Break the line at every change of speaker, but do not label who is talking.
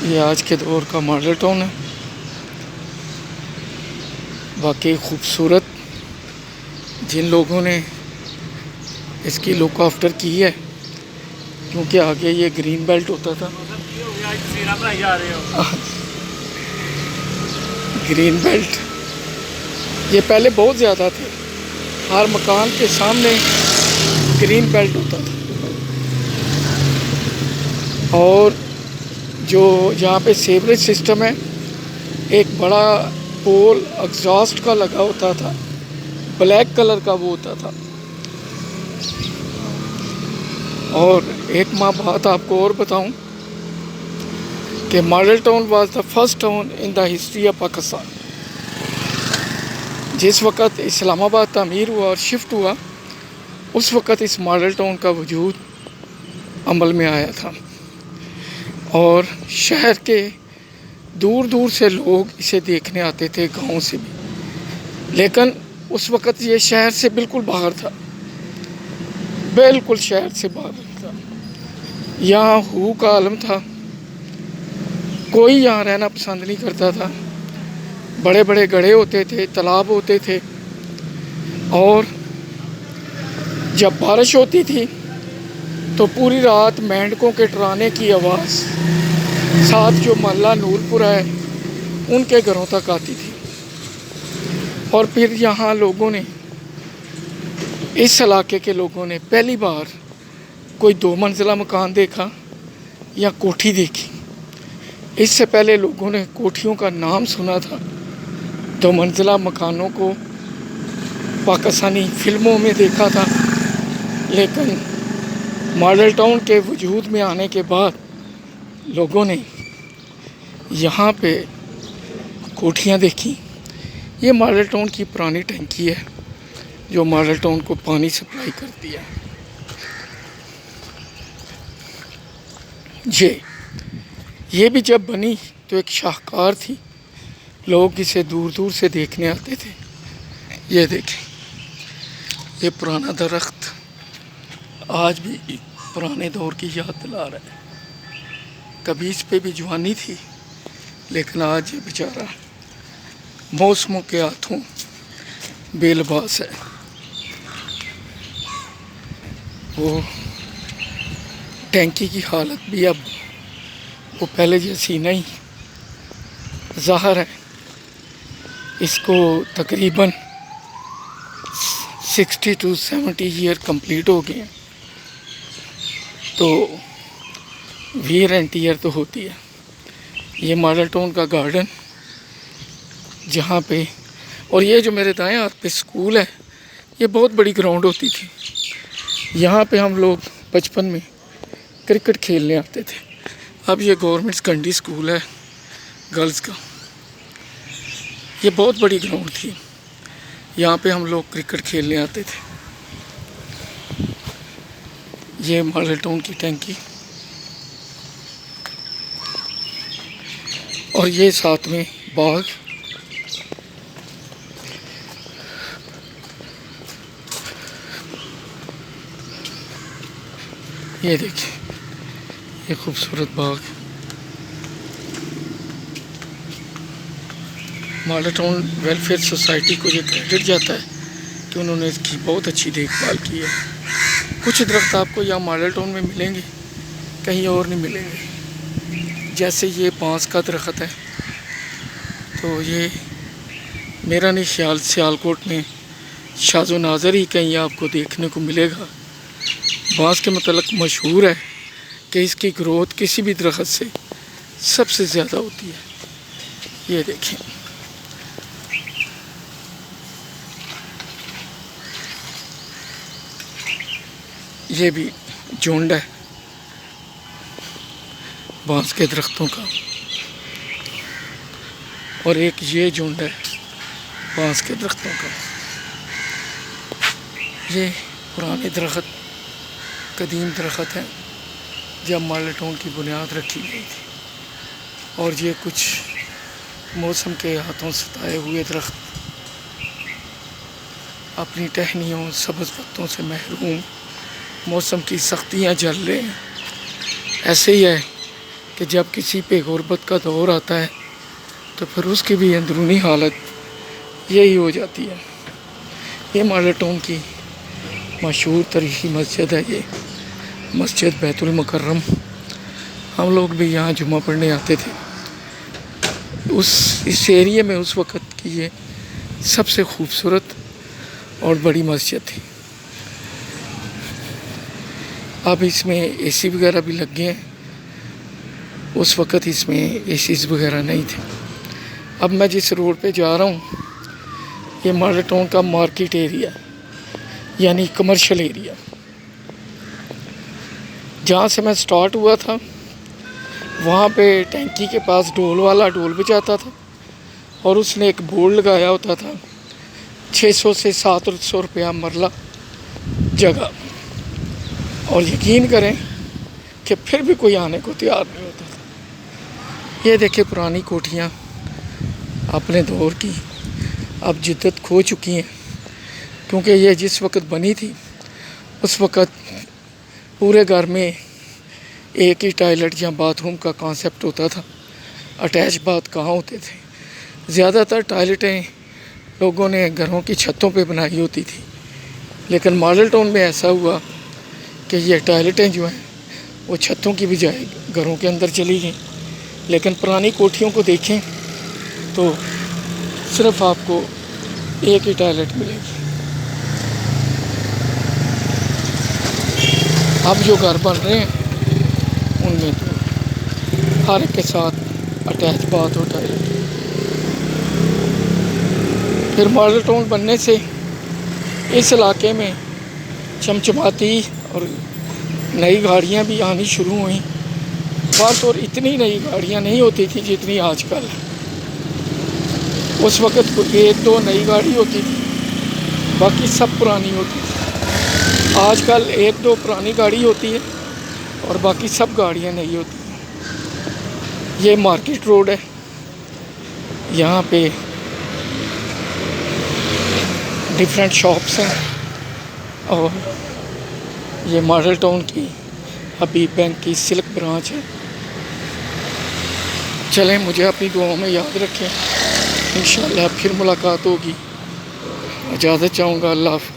یہ آج کے دور کا ماڈل ٹاؤن ہے، واقعی خوبصورت۔ جن لوگوں نے اس کی لک آفٹر کی ہے، کیونکہ آگے یہ گرین بیلٹ ہوتا تھا، گرین بیلٹ یہ پہلے بہت زیادہ تھے، ہر مکان کے سامنے گرین بیلٹ ہوتا تھا، اور جو یہاں پہ سیوریج سسٹم ہے، ایک بڑا پول ایگزاسٹ کا لگا ہوتا تھا، بلیک کلر کا وہ ہوتا تھا۔ اور ایک ماہ بعد آپ کو اور بتاؤں کہ model town was the first town in the history of Pakistan. جس وقت اسلام آباد تعمیر ہوا اور شفٹ ہوا، اس وقت اس ماڈل ٹاؤن کا وجود عمل میں آیا تھا، اور شہر کے دور دور سے لوگ اسے دیکھنے آتے تھے، گاؤں سے بھی۔ لیکن اس وقت یہ شہر سے بالکل باہر تھا، بالکل شہر سے باہر تھا۔ یہاں ہو کا عالم تھا، کوئی یہاں رہنا پسند نہیں کرتا تھا۔ بڑے بڑے گڑھے ہوتے تھے، تالاب ہوتے تھے، اور جب بارش ہوتی تھی تو پوری رات مینڈکوں کے ٹرانے کی آواز ساتھ جو محلہ نور پورہ ہے ان کے گھروں تک آتی تھی۔ اور پھر یہاں لوگوں نے، اس علاقے کے لوگوں نے پہلی بار کوئی 2 منزلہ مکان دیکھا یا کوٹھی دیکھی۔ اس سے پہلے لوگوں نے کوٹھیوں کا نام سنا تھا، 2 منزلہ مکانوں کو پاکستانی فلموں میں دیکھا تھا، لیکن ماڈل ٹاؤن کے وجود میں آنے کے بعد لوگوں نے یہاں پہ کوٹھیاں دیکھی۔ یہ ماڈل ٹاؤن کی پرانی ٹینکی ہے جو ماڈل ٹاؤن کو پانی سپلائی کرتی ہے۔ یہ بھی جب بنی تو ایک شاہکار تھی، لوگ اسے دور دور سے دیکھنے آتے تھے۔ یہ دیکھیں، یہ پرانا درخت آج بھی پرانے دور کی یاد دلا رہا ہے۔ کبھی اس پہ بھی جوانی تھی، لیکن آج یہ بیچارہ موسموں کے ہاتھوں بے لباس ہے۔ وہ ٹینکی کی حالت بھی اب وہ پہلے جیسی نہیں ظاہر ہے۔ اس کو تقریباً 60 to 70 ایئر کمپلیٹ ہو گئے ہیں، تو ویئر اینڈ ٹیئر تو ہوتی ہے۔ یہ ماڈل ٹاؤن کا گارڈن جہاں پہ، اور یہ جو میرے دائیں ہاتھ پہ اسکول ہے، یہ بہت بڑی گراؤنڈ ہوتی تھی۔ یہاں پہ ہم لوگ بچپن میں کرکٹ کھیلنے آتے تھے۔ اب یہ گورنمنٹ سیکنڈری اسکول ہے گرلز کا۔ یہ بہت بڑی گراؤنڈ تھی، یہاں پہ ہم لوگ کرکٹ کھیلنے آتے تھے۔ یہ ماڈل ٹاؤن کی ٹینکی، اور یہ ساتھ میں باغ۔ یہ دیکھیں، یہ خوبصورت باغ۔ ماڈل ٹاؤن ویلفیئر سوسائٹی کو یہ کریڈٹ جاتا ہے کہ انہوں نے اس کی بہت اچھی دیکھ بھال کی ہے۔ کچھ درخت آپ کو یہاں ماڈل ٹاؤن میں ملیں گے، کہیں اور نہیں ملیں گے۔ جیسے یہ بانس کا درخت ہے، تو یہ میرا نہیں خیال سیالکوٹ میں شاذ و نادر ہی کہیں آپ کو دیکھنے کو ملے گا۔ بانس کے متعلق مشہور ہے کہ اس کی گروتھ کسی بھی درخت سے سب سے زیادہ ہوتی ہے۔ یہ دیکھیں، یہ بھی جھنڈ ہے بانس کے درختوں کا، اور ایک یہ جھنڈ ہے بانس کے درختوں کا۔ یہ پرانے درخت، قدیم درخت ہیں جب ماڈل ٹاؤن کی بنیاد رکھی گئی تھی، اور یہ کچھ موسم کے ہاتھوں ستائے ہوئے درخت اپنی ٹہنیوں، سبز پتوں سے محروم، موسم کی سختیاں جھیل رہے ہیں۔ ایسے ہی ہے کہ جب کسی پہ غربت کا دور آتا ہے تو پھر اس کی بھی اندرونی حالت یہی ہو جاتی ہے۔ یہ ماڈل ٹاؤن کی مشہور تاریخی مسجد ہے، یہ مسجد بیت المکرم۔ ہم لوگ بھی یہاں جمعہ پڑھنے آتے تھے۔ اس ایریے میں اس وقت کی یہ سب سے خوبصورت اور بڑی مسجد تھی۔ اب اس میں اے سی وغیرہ بھی لگ گئے ہیں، اس وقت اس میں اے سیز وغیرہ نہیں تھے۔ اب میں جس روڈ پہ جا رہا ہوں یہ ماڈل ٹاؤن کا مارکیٹ ایریا یعنی کمرشل ایریا۔ جہاں سے میں سٹارٹ ہوا تھا وہاں پہ ٹینکی کے پاس ڈھول والا ڈھول بجاتا تھا اور اس نے ایک بورڈ لگایا ہوتا تھا 600 سے 700 روپیہ مرلہ جگہ، اور یقین کریں کہ پھر بھی کوئی آنے کو تیار نہیں ہوتا تھا۔ یہ دیکھیں پرانی کوٹھیاں اپنے دور کی اب جدت کھو چکی ہیں، کیونکہ یہ جس وقت بنی تھی اس وقت پورے گھر میں ایک ہی ٹائلٹ یا باتھ روم کا کانسیپٹ ہوتا تھا، اٹیچ باتھ کہاں ہوتے تھے۔ زیادہ تر ٹائلٹیں لوگوں نے گھروں کی چھتوں پہ بنائی ہوتی تھی، لیکن ماڈل ٹاؤن میں ایسا ہوا کہ یہ ٹائلٹیں جو ہیں وہ چھتوں کی بجائے گھروں کے اندر چلی گئیں۔ لیکن پرانی کوٹھیوں کو دیکھیں تو صرف آپ کو ایک ہی ٹائلٹ ملے گی۔ اب جو گھر بن رہے ہیں ان میں تو ہر ایک کے ساتھ اٹیچ باتھ ہو ٹائلٹ۔ پھر ماڈل ٹاؤن بننے سے اس علاقے میں چمچماتی اور نئی گاڑیاں بھی آنی شروع ہوئیں۔ بات اور اتنی نئی گاڑیاں نہیں ہوتی تھیں جتنی آج کل۔ اس وقت ایک دو نئی گاڑی ہوتی تھی، باقی سب پرانی ہوتی تھی۔ آج کل ایک دو پرانی گاڑی ہوتی ہے اور باقی سب گاڑیاں نئی ہوتی ہیں۔ یہ مارکیٹ روڈ ہے، یہاں پہ ڈیفرنٹ شاپس ہیں، اور یہ ماڈل ٹاؤن کی حبیب بینک کی سلک برانچ ہے۔ چلیں مجھے اپنی دعاؤں میں یاد رکھیں، انشاءاللہ پھر ملاقات ہوگی۔ اجازت چاہوں گا، اللہ حافظ۔